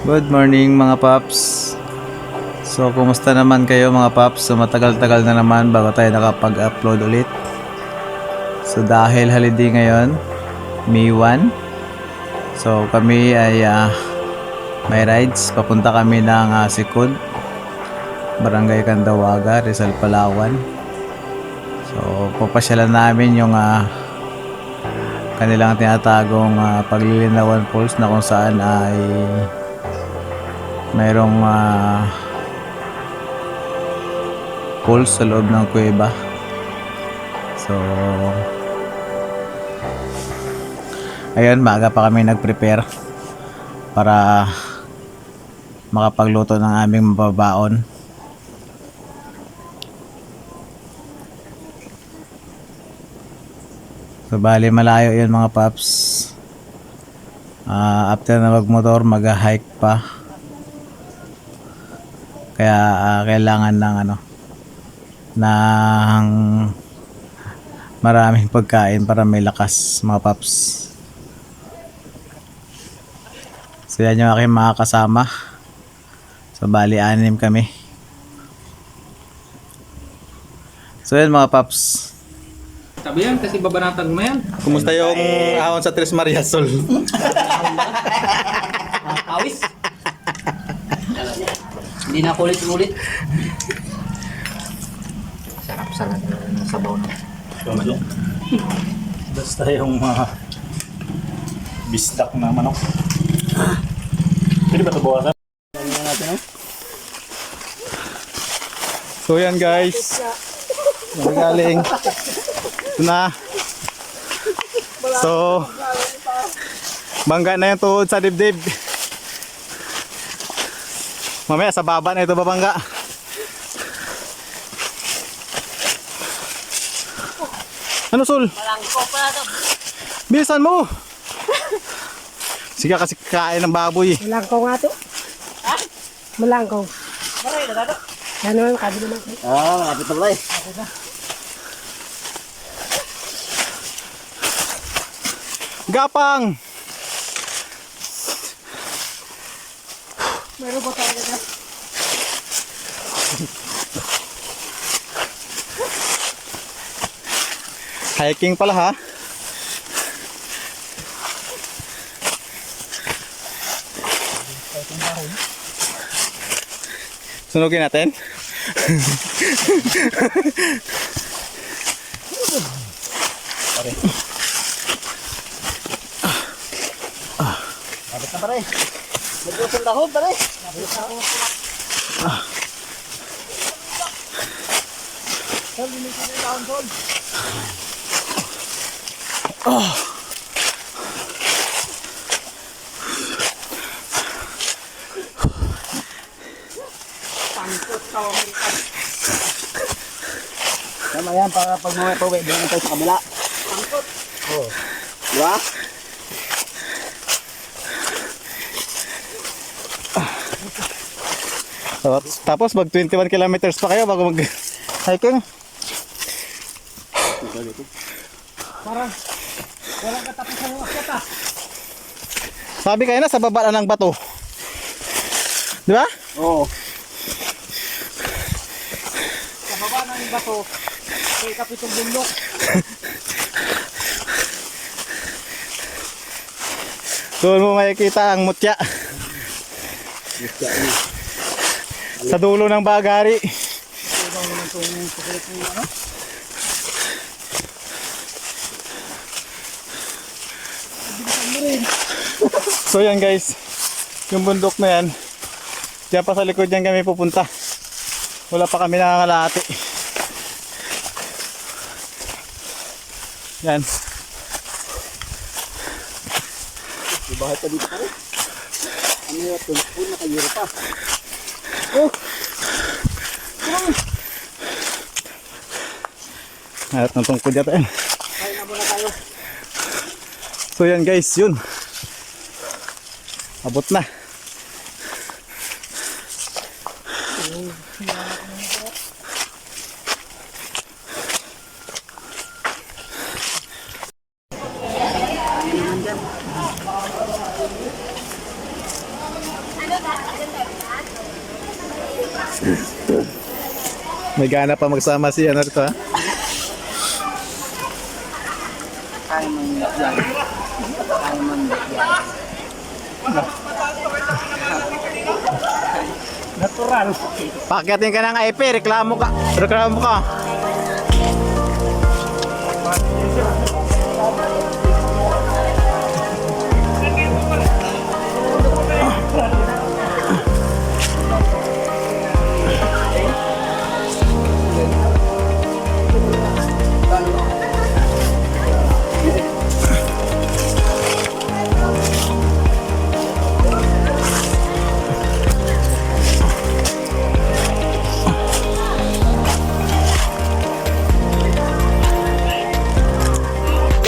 Good morning mga paps. So kumusta naman kayo mga paps? So matagal-tagal na naman bago tayo nakapag-upload ulit. So dahil holiday ngayon, May 1. So kami ay may rides. Papunta kami ng Sikod, Barangay Candawaga, Rizal, Palawan. So papasyalan namin yung kanilang tinatagong Paglilinawan Falls na kung saan ay mayroong falls sa loob ng kuweba. So ayun, maaga pa kami nag-prepare para makapagluto ng aming mababaon. So bali malayo yun mga paps. After na magmotor, mag-hike pa. Kaya kailangan ng ng maraming pagkain para may lakas mga paps. So yan yung aking mga kasama. So bali 6 kami. So yan mga paps. Sabi yan kasi babanatan mo yan. Kumusta yung ahon sa Tres Marias Sol? Awis. Hindi na kulit-ulit. Sarap sana ng sabaw na. Basta yung bisdak na manok. Pwede ba ito bawasan? So yan guys. Magaling. Ito na. So bangga na yung tuhod sa dibdib. Mamaya sa baba na ito babangga. Ano Sol? Malangko pala to. Bilisan mo. Sige kasi kain ng baboy. Malangko nga to. Ha? Malangko. Maray na dato. Yan naman, kabilo naman. Malapit na pala eh. Gapang. Meron ba tayo na? Hiking pala ha. Sunugin natin. Malapit na pala eh. Nagusong dahon pala eh. Tama yan para pag maway-paway doon tayo sa kabila. Pangkot. Oh. Diba? So, tapos mag 21 kilometers pa kayo bago mag hiking. Parang walang katapusan yung akyat ah. Sabi kayo na sa baba na ng bato. Di ba? Oo. Sa baba ng bato, may kapitong bundok. Doon mo makikita ang mutya. Sa dulo ng Bagari. So yan guys, yung bundok na yan, diyan pa sa likod yan kami pupunta. Wala pa kami nangangalahati. Yan. Bakit pa dito pa rin? Ano yung tulpun nakayuro pa? At ng tungkod yata yan. Kaya na muna tayo. So yan guys, yun. Abot na. Ano May gana pa magsama si ano rito ha? Kaya mo yan. Kaya mo yan. Natural. Pakyatin ka ng IP, reklamo ka. Reklamo ka.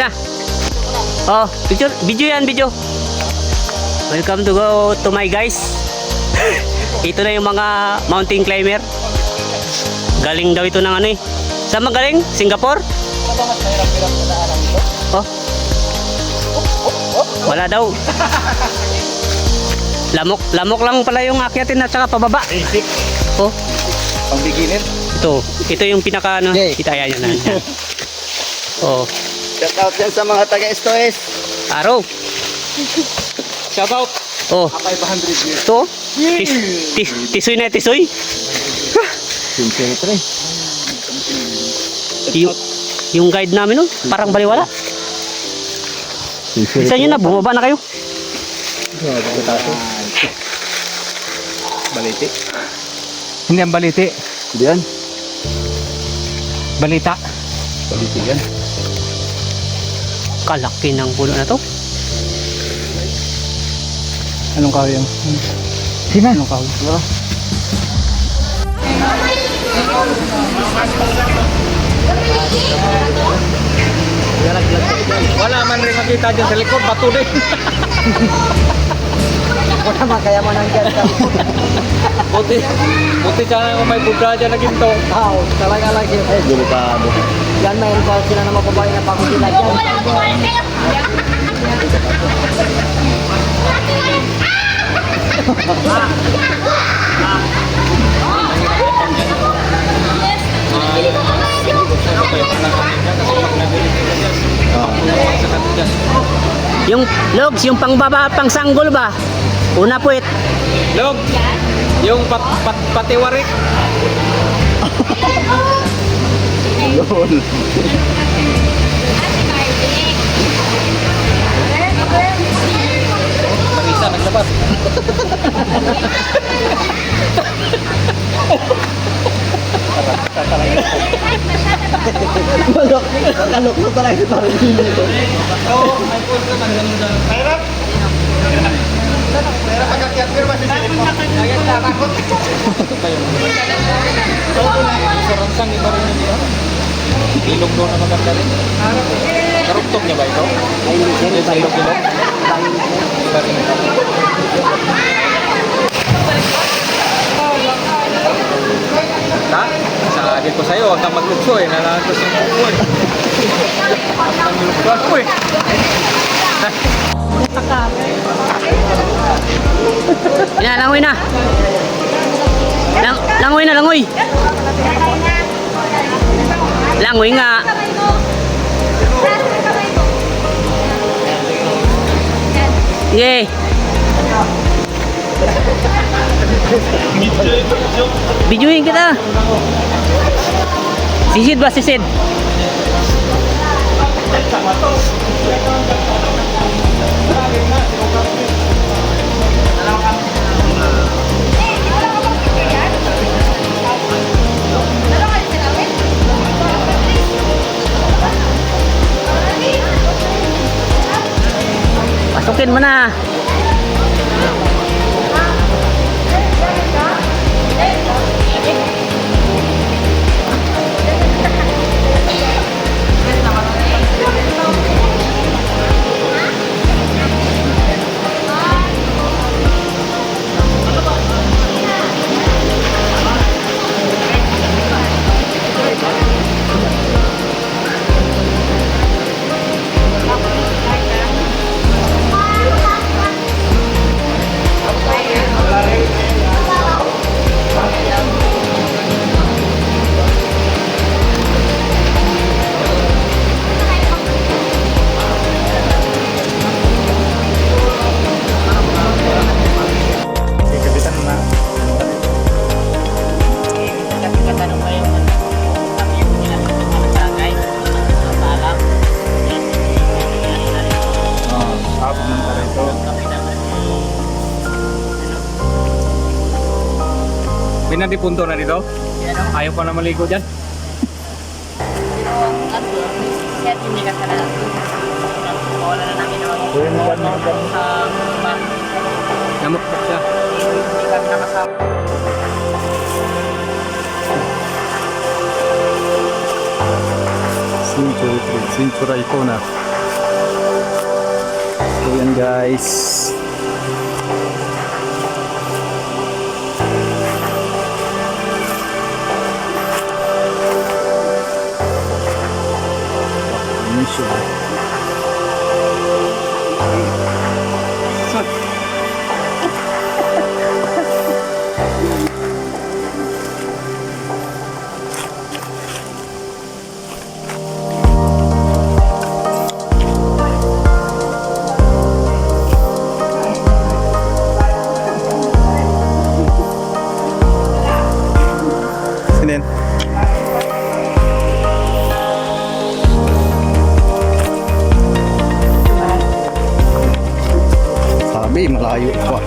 Na. Oh, video yan, video. Welcome to my guys. Ito na yung mga mountain climber. Galing daw ito ng ano eh. Saan magaling? Singapore? Oh. Wala daw. Lamok lang pala yung akyatin at saka pababa. Basic. Oh, Pang beginner. ito yung pinaka ano. Okay. Kita yan yan. Oh, Shout out yan sa mga taga-STOS. araw. Shout out. Oh, 500 years. ito. Tisoy na tisoy. Siyempre. Yung guide namin, no? Parang baliwala. Isa nyo na, bumaba na kayo. Baliti. Hindi ang baliti. Hindi yan. Balita. Baliti yan. Kalaki ng puno na to. Anong kahoy yan? Sina? Anong kahoy? Wala man rin makita dyan sa likod. Bato din. Wala man kaya man ang dyan. Buti sana kung may Buddha dyan na ginto. Wow, talaga lagi. Delikado. Yan may involve sila na mababae na pagod sila dyan. Yung logs, yung pangbaba, pang sanggol ba? Una puwit. Log, yung patiwarik. Marisa, naglabas. Kalok mo talaga parang hindi ito. Oo, may post ka man ganun dyan. Mahirap. Mahirap pagkakyat pero masih silip mo. Kaya natakot. Sa ransang iba rin yun yun. Ilog doon na maganda rin. Karugtog niya ba ito? Ay, hindi Sa ilog-ilog? Iba rin ito. Ha? Sabi ko sa'yo, huwag kang maglugso eh. Nalagos yung buko eh. Ang ilugso ako eh. Ina, langoy na. Langoy na, langoy. Langoy nga. Sige. Videoin kita. Sisid ba, sisid? Pasukin mo na. Pinadipunto na dito? Ayaw ko na maligo dyan. Kaya hindi ka sana wala na namin sa Namukbok siya. hindi ka nakasama. Cintura ito na. So yan guys. Ini siya. Sinin. Sabi, malayo pa.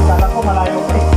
Kala ko malayo pa eh.